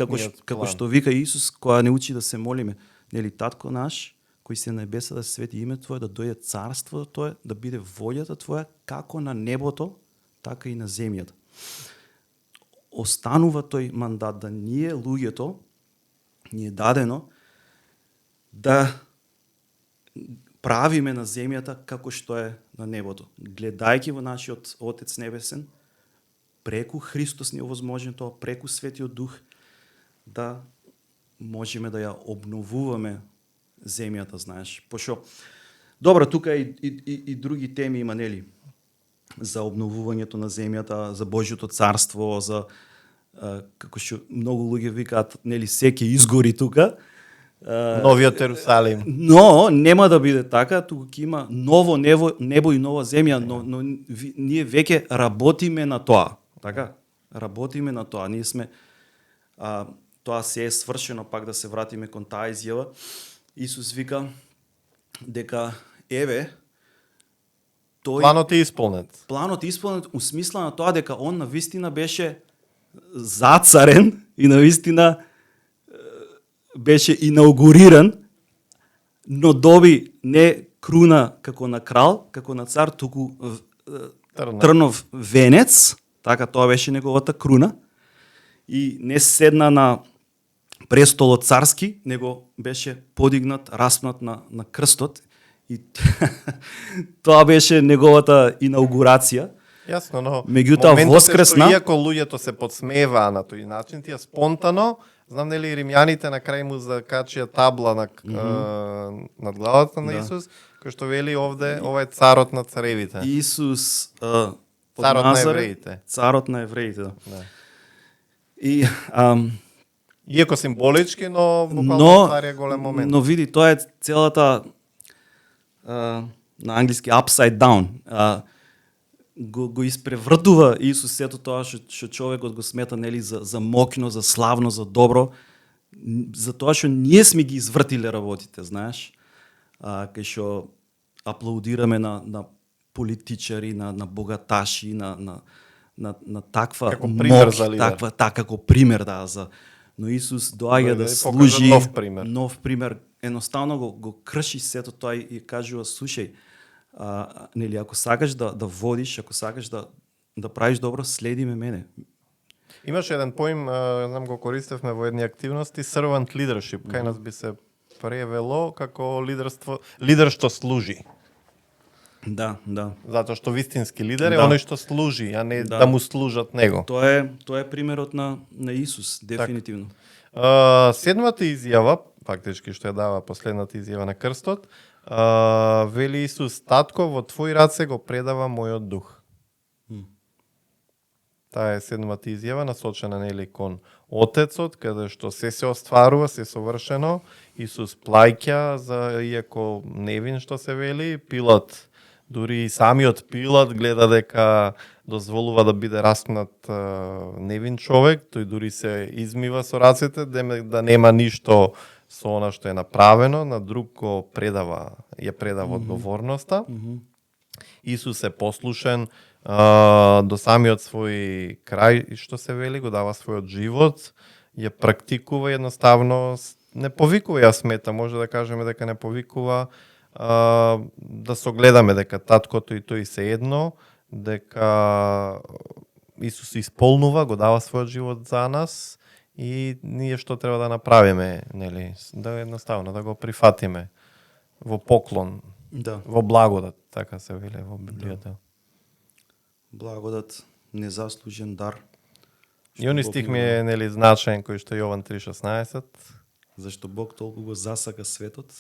како што вика Исус, кога не учи да се молиме, нели, Татко наш, кој си на небеса, да се свети име Твое, да дојде царството Твое, да биде волјата Твоја, како на небото, така и на земјата. Останува тој мандат да ние, луѓето, ни е дадено да правиме на земјата како што е на небото. Гледајќи во нашиот Отец Небесен, преку Христос ни е овозможен тоа, преку Светиот Дух, да можеме да ја обновуваме земјата, знаеш. Пошто, добро, тука и други теми има, нели, за обновувањето на земјата, за Божјото царство, за како што многу луѓе викаат, нели, се ќе изгори тука. Новиот Ерусалим. Но нема да биде така, туку ќе има ново небо и нова земја, но ние веќе работиме на тоа. Така? Работиме на тоа. Ние сме тоа се е свршено, пак да се вратиме кон таа изјава. Исус вика дека еве тој Планот е исполнет. Планот е исполнет у смисла на тоа дека он навистина беше зацарен и навистина беше инаугуриран, но доби не круна како на крал, како на цар, туку трнов венец, така тоа беше неговата круна, и не седна на престолот царски, него беше подигнат, распнат на крстот, и тоа беше неговата инаугурација. Јасно, но меѓутоа воскресна, иако луѓето се подсмеваа на тој начин, тие спонтано, знам нели римјаните на крај му закачија табла над главата на Исус, кој што вели овде, ова е царот на царевите. Исус царот на евреите. Царот на евреите, да. И иако символички, но буквално цар е голем момент. Но види, тоа е целата на англиски upside down. Го испревртува Исус сето тоа што човекот го смета, нели, за мокно, за славно, за добро, за тоа што ние сме ги извртиле работите, знаеш, кај што аплаудираме на политичари, на богаташи, на таква како пример моќ, за лидер. како пример, да, но Исус доаѓа да служи нов пример. Едноставно го крши сето тоа и кажува, слушај, нели, ако сакаш да водиш, ако сакаш да правиш добро, следи ме мене. Имаше еден поим, знам го користевме во едни активности, servant leadership, кај нас би се превело како лидер што служи. Да. Затоа што вистински лидер е оној што служи, а не да му служат него. Тоа е примерот на Исус, дефинитивно. Седмата изјава, фактички што ја дава последната изјава на крстот, вели Исус: Татко, во твои раце го предава мојот дух. Таа е седмата изјава, насочена нели кон Отецот, каде што се остварува, се совршено. Исус плаќа за, иако невин што се вели, Пилат, дури и самиот Пилат гледа дека дозволува да биде распнат невин човек, тој дури се измива со рацете, да нема ништо со она што е направено, на друг го предава одговорноста. Исус е послушен до самиот свој крај, што се вели, го дава својот живот, ја практикува едноставно, не повикува, ја смета, може да кажеме дека не повикува, да согледаме дека таткото и тој се едно, дека Исус исполнува, го дава својот живот за нас и ние што треба да направиме, нели, да едноставно да го прифатиме во поклон, во благодат, така се вели во Библијата. Благодат, незаслужен дар. И они стих ми е нели значаен кој што Јован 3:16, Зашто Бог толку го засака светот,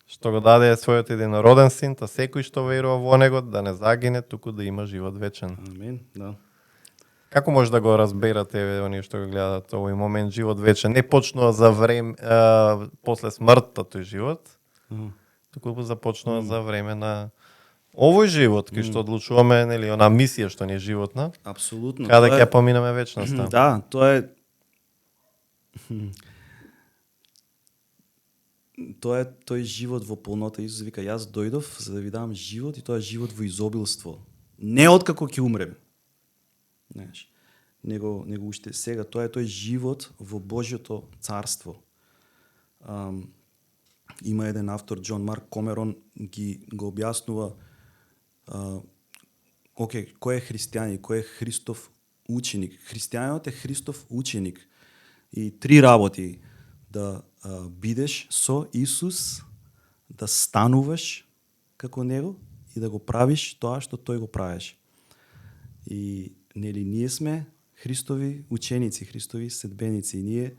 што го даде својот единороден син, та секој што верува во него да не загине, туку да има живот вечен. амин, да. Како може да го разберате оние што го гледат овој момент живот вечен? Не почнува за време после смртта тој живот, туку започнува за време на овој живот кај што одлучуваме, нели, она мисија што ни е животна, Апсолутно. каде Тоа ќе ја поминеме вечноста. Да, тоа е тој живот во полнота. Исус вика, јас дојдов за да ви дам живот и тоа е живот во изобилство. Не откако ќе умрем. Знаеш, него уште сега, тоа е тој живот во Божјото царство. Има еден автор, Џон Марк Комерон, го објаснува кој е христијанин, кој е Христов ученик. Христијанинот е Христов ученик. И 3 работи: да бидеш со Исус, да стануваш како него и да го правиш тоа што тој го правеше. И нели ние сме Христови ученици, Христови следбеници и ние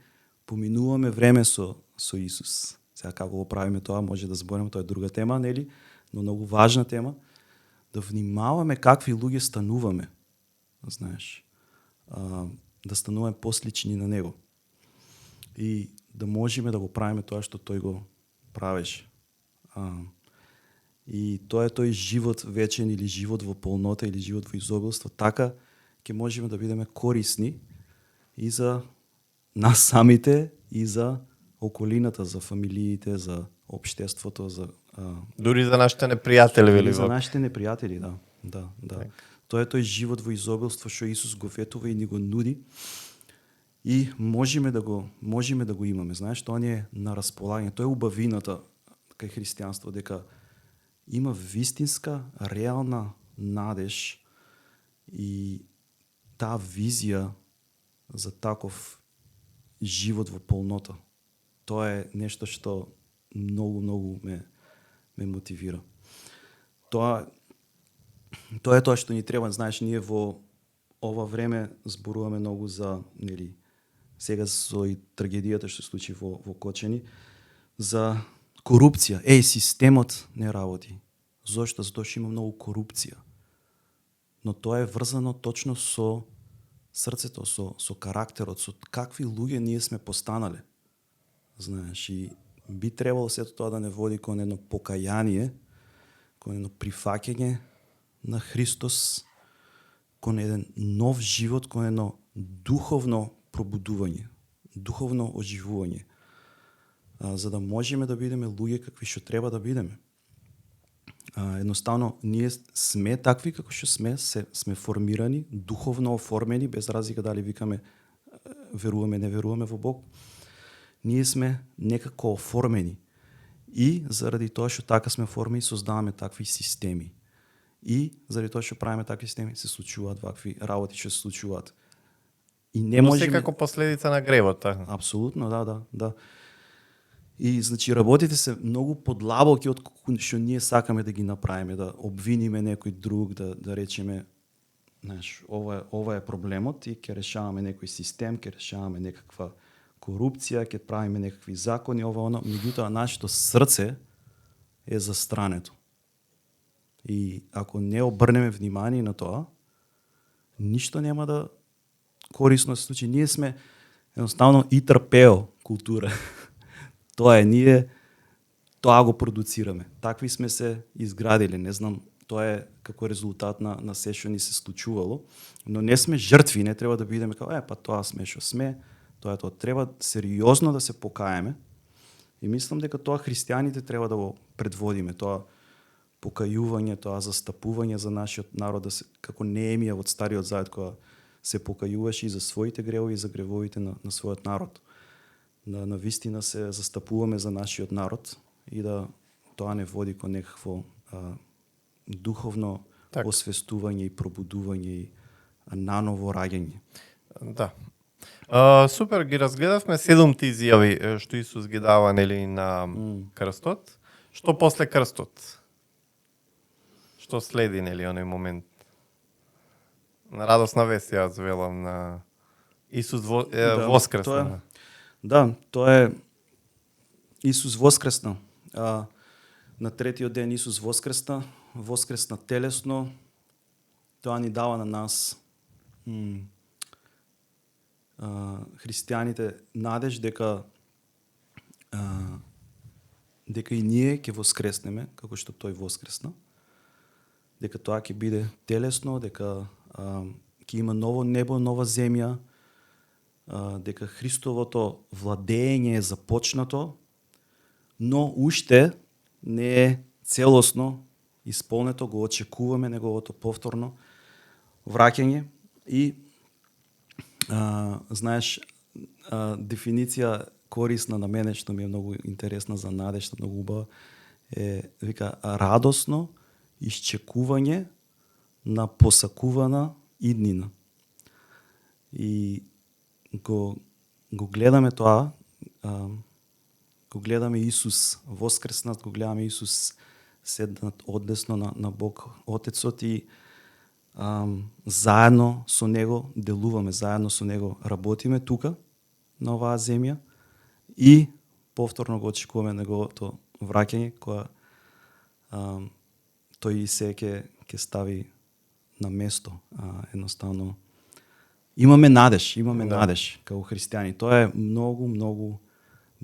поминуваме време со Исус. Сега како го правиме тоа, може да збориме, тоа е друга тема, нели? Но многу важна тема. Да внимаваме какви луѓе стануваме. Знаеш, да стануваме послични на него. И да можеме да го правиме тоа што тој го правеше. И тоа е тој живот вечен или живот во полнота или живот во изобилство. Така ќе можеме да бидеме корисни и за нас самите и за околината, за фамилиите, за општеството, за Дури за нашите непријатели, вели за Бог. нашите непријатели, да. Тоа е тој живот во изобилство што Исус го ветува и ни го нуди. И можеме да го имаме. Знаеш, тоа не е на располагање. Тоа е убавината кај христијанство, дека има вистинска, реална надеж и таа визија за таков живот во полнота. Тоа е нешто што многу ме мотивира. Тоа е тоа што ни треба. Знаеш, ние во ова време зборуваме многу за, нели, сега со и трагедијата што се случи во Кочани, за корупција. Системот не работи. Зошто? Затоа што има многу корупција. Но тоа е врзано точно со срцето, со карактерот, со какви луѓе ние сме постанале. Знаеш, и би требало сето тоа да не води кон едно покаяние, кон едно прифаќање на Христос, кон еден нов живот, кон едно духовно пробудување, духовно оживување, за да можеме да бидеме луѓе какви што треба да бидеме. Едноставно, ние сме такви како што сме формирани, духовно оформени, без разлика дали викаме веруваме, не веруваме во Бог. Ние сме некако оформени и заради тоа што така сме оформени, создаваме такви системи. И заради тоа што правиме такви системи, се случуваат вакви работи што се случуваат. И не можеме... како последица на гревот, така. Апсолутно, да. И значи работите се многу подлабоки од што ние сакаме да ги направиме, да обвиниме некој друг, да речеме, знаеш, ова е проблемот и ќе решаваме некој систем, ќе решаваме некаква корупција, ќе правиме некакви закони, оно, меѓутоа нашето срце е застрането. И ако не обрнеме внимание на тоа, ништо нема да корисно се случи. Ние сме едноставно и трпео култура. Тоа е, ние тоа го продуцираме. Такви сме се изградили, не знам, тоа е како резултат на се што ни се случувало, но не сме жртви, не треба да бидеме како, па тоа сме што сме, тоа е тоа. Треба сериозно да се покаеме и мислам дека тоа христијаните треба да го предводиме, тоа покајување, тоа застапување за нашиот народ, да се, како Неемија од Стариот Завет, кога се покајуваше и за своите гревови и за гревовите на својот народ. Да на вистина се застапуваме за нашиот народ и да тоа не води кон некакво духовно освестување и пробудување и наново раѓање. Да. Супер, ги разгледавме 7 изјави што Исус ги дава, нели, на крстот. Што после крстот? Што следи, нели, оној момент? На радосна вест јас велам на Исус воскресна. Тоа е Исус воскресна. На третиот ден Исус воскресна телесно. Тоа ни дава на нас христијаните надеж дека и ние ќе воскреснеме како што тој воскресна. Дека тоа ќе биде телесно, дека ќе има ново небо, нова земја, дека Христовото владење е започнато, но уште не е целосно исполнето, го очекуваме неговото повторно враќање и знаеш, дефиниција корисна на мене, што ми е многу интересна за надеж, многу убава, вика радосно исчекување на посакувана иднина. И го гледаме тоа, го гледаме Исус воскреснат, го гледаме Исус седнат одесно на Бог Отецот и заедно со Него делуваме, заедно со Него работиме тука, на оваа земја и повторно го очекуваме неговото враќање, кога тој и се ќе стави на место. Едноставно имаме надеж како христијани. Тоа е многу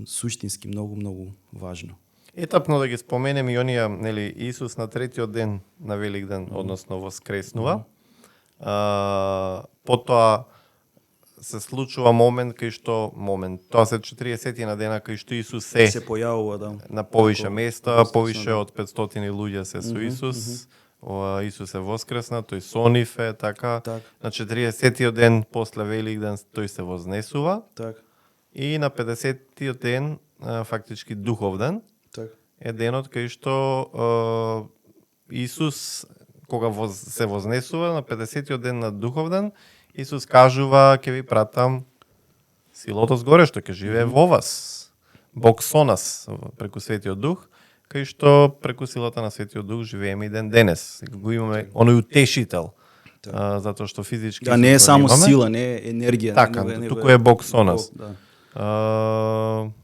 суштински, многу важно. Етапно да ги споменем и оние, нели, Исус на третиот ден на Великден, односно воскреснува. Потоа се случува момент кај што тоа се 40 на дена кај што Исус се појавува на повише места, повише од 500 луѓе се со Исус. Исус е воскресна, тој со нив е, така. На 40-тиот ден после Великден тој се вознесува. И на 50-тиот ден, фактички духовден, е денот кај што Исус, кога се вознесува, на 50-тиот ден на духовден, Исус кажува, ќе ви пратам силото згоре, што ќе живее во вас. Бог со нас, преку Светиот Дух, кај што преку силата на Светиот Дух живееме и ден денес. Го имаме оној утешител, затоа што физички... Да, не е само сила, не е енергија. Така, туку е Бог со нас.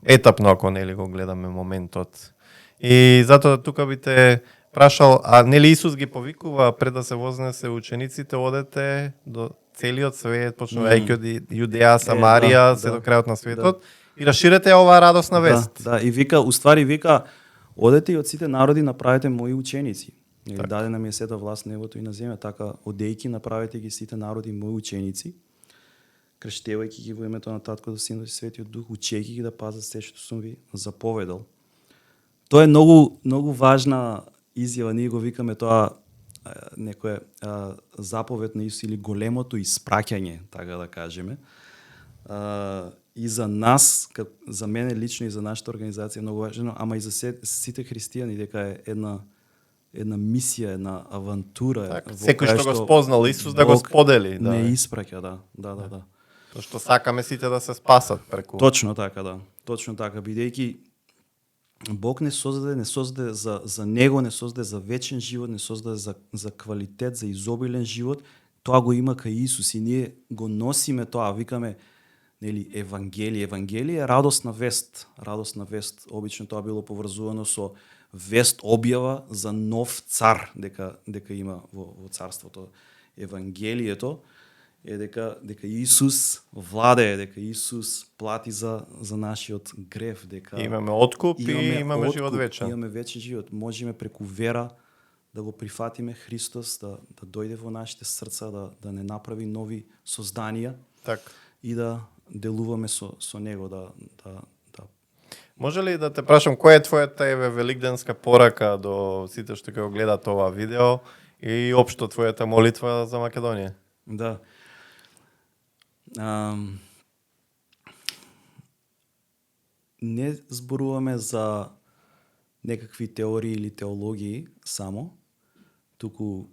Етапно, ако нели го гледаме моментот. И затоа тука би те прашал, а нели Исус ги повикува пред да се вознесе учениците, одете до целиот свет, почнувајќи од Јудеја, Самарија, се до крајот на светот и расширете оваа радосна вест. Да, и вика, уствари вика, одете и од сите народи направете мои ученици. Дадена ми е сета власт на небото и на земја, така одејки направете ги сите народи мои ученици, крштевајќи ги во името на Таткото, Синот и Светиот Дух, учејќи ги да пазат се што сум ви заповедал. Тоа е многу важна изјава, ние го викаме тоа некоја заповед на Исус или големото испраќање, така да кажеме. И за нас, за мене лично и за нашата организација е многу важно, ама и за сите христијани, дека е една мисија, една авантура. Секој што го спознал Исус да го сподели. Не испраќа, да. Тоа што сакаме сите да се спасат преку. Точно така, бидејќи Бог не создаде за него, не создаде за вечен живот, не создаде за квалитет, за изобилен живот. Тоа го има кај Исус и ние го носиме тоа, викаме, нели, Евангелие. Евангелие е радосна вест. Обично тоа било поврзувано со вест, објава за нов цар дека има во царството. Евангелието е дека Исус владее, дека Исус плати за нашиот грев, дека имаме откуп и имаме живот вечен. Имаме вечен живот. Можеме преку вера да го прифатиме Христос, да дојде во нашите срца, да не направи нови созданија. Так. И да делуваме со него, да. Може ли да те прашам која е твојата великденска порака до сите што ќе го гледат ова видео и општо твојата молитва за Македонија? Да. Не зборуваме за некакви теории или теологии само, туку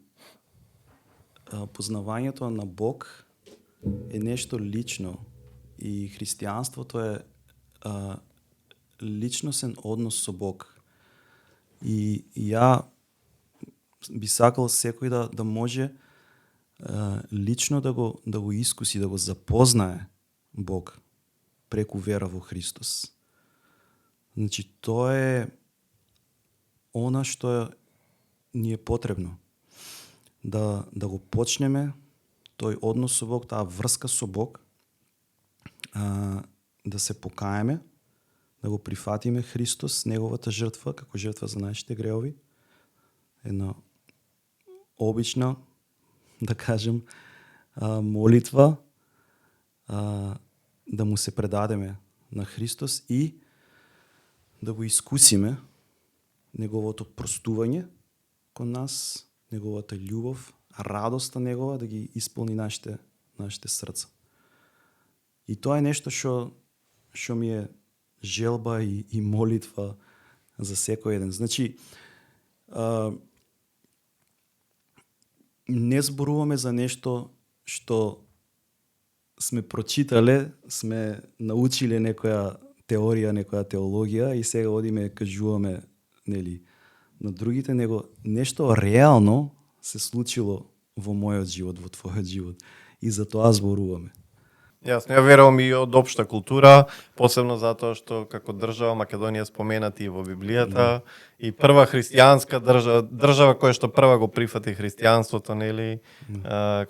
познавањето на Бог е нешто лично и христијанството е личносен однос со Бог. И ја би сакал секој да може лично да го искуси, да го запознае Бог преку вера во Христос. Значи, тоа е она што ни е потребно. Да го почнеме тој однос со Бог, таа врска со Бог, да се покаеме, да го прифатиме Христос, неговата жртва, како жртва за нашите греови. Една обична, да кажем, молитва, да му се предадеме на Христос и да го искусиме неговото простување кон нас, неговата љубов, радоста негова да ги исполни нашите срца. И тоа е нешто што ми е желба и молитва за секој еден. Значи, не зборуваме за нешто што сме прочитале, сме научиле некоја теорија, некоја теологија и сега одиме кажуваме, нели, на другите, него нешто реално се случило во мојот живот, во твојот живот. И за тоа зборуваме. Јасно, ја верувам и од општа култура, посебно затоа што како држава Македонија споменати и во Библијата, и прва христијанска држава која што прва го прифати христијанството, нели,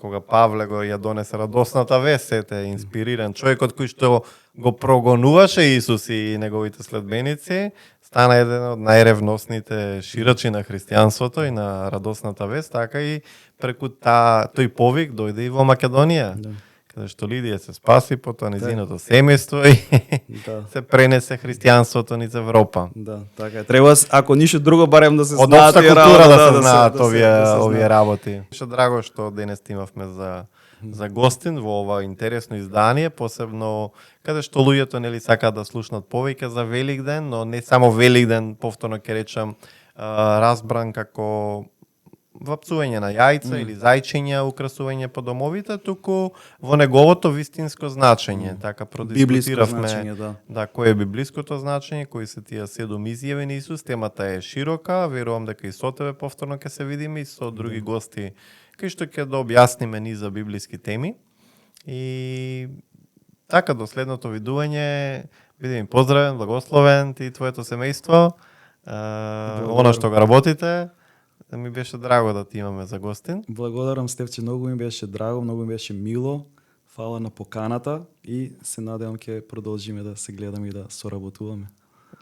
кога Павле го ја донесе радосната вест, ете, инспириран човекот кој што го прогонуваше Исус и неговите следбеници, стана еден од најревносните ширачи на христијанството и на радосната вест, така и преку тој повик дојде и во Македонија. Каде што Лидија се спаси, потоа низиното семејство и се пренесе христијанството низ Европа. Да, така е. Треба, ако ништо друго, барем да се од знаат општа култура да се знаат овие овие работи. Што драго што денес имавме за гостин во ова интересно издание, посебно каде што луѓето нели сакаат да слушнат повеќе за Великден, но не само Великден, повторно ќе речам, разбран како вапцување на јајца или зајчиња, украсување по домовите, туку во неговото вистинско значење. Така продискутиравме да, кој е библиското значење, кои се тие 7 изјави на Исус. Темата е широка, верувам дека и со тебе повторно ќе се видиме и со други гости кои што ќе да објасниме низа библиски теми. И така до следното видување, биде ми поздравен, благословен ти и твоето семејство. Она што го работите. Ми беше драго да ти имаме за гостин. Благодарам, Стефче, многу ми беше драго, многу ми беше мило. Фала на поканата и се надевам ќе продолжиме да се гледаме и да соработуваме.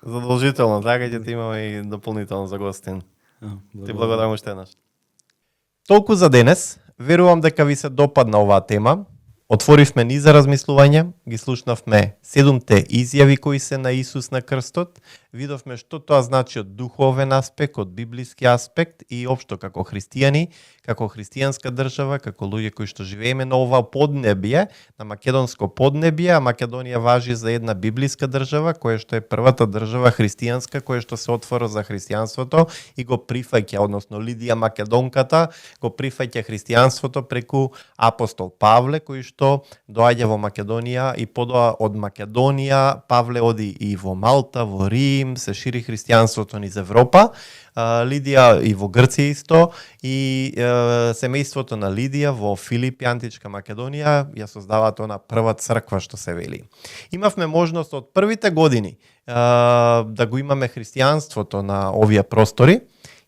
Задолжително, така ќе ти имаме и дополнително за гостин. Ти благодарам уште еднаш. Толку за денес. Верувам дека ви се допадна оваа тема. Отворивме ни за размислување, ги слушнавме 7 изјави кои се на Исус на крстот, видовме што тоа значи од духовен аспект, од библиски аспект и општо како христијани, како христијанска држава, како луѓе кои што живееме на ова поднебје, на македонско поднебје, а Македонија важи за една библиска држава, која што е првата држава христијанска, која што се отвора за христијанството и го прифаќа, односно Лидија Македонката, го прифаќа христијанството преку апостол Павле, кој што доаѓа во Македонија и подоа од Македонија Павле оди и во Малта, во Рим, се шири христијанството низ Европа. Лидија и во Грција исто и семејството на Лидија во Филипи, античка Македонија, ја создаваат она прва црква што се вели. Имавме можност од првите години да го имаме христијанството на овие простори,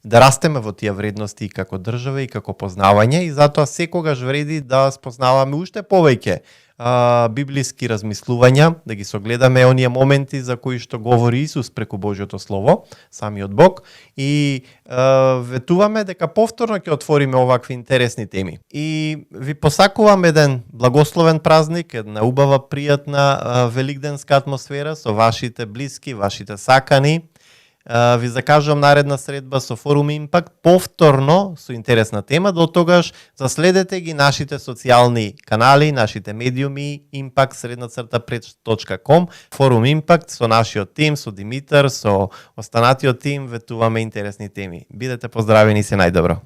да растеме во тие вредности и како држава и како познавање и затоа секогаш вреди да спознаваме уште повеќе библиски размислувања, да ги согледаме оние моменти за кои што говори Исус преку Божјото Слово, самиот Бог, и ветуваме дека повторно ќе отвориме овакви интересни теми. И ви посакувам еден благословен празник, една убава, пријатна великденска атмосфера со вашите блиски, вашите сакани. Ви закажувам наредна средба со Форум Импакт, повторно со интересна тема. До тогаш заследете ги нашите социјални канали, нашите медиуми, impact_preds.com, Форум Импакт со нашиот тим, со Димитар, со останатиот тим, ветуваме интересни теми. Бидете поздравени, се најдобро.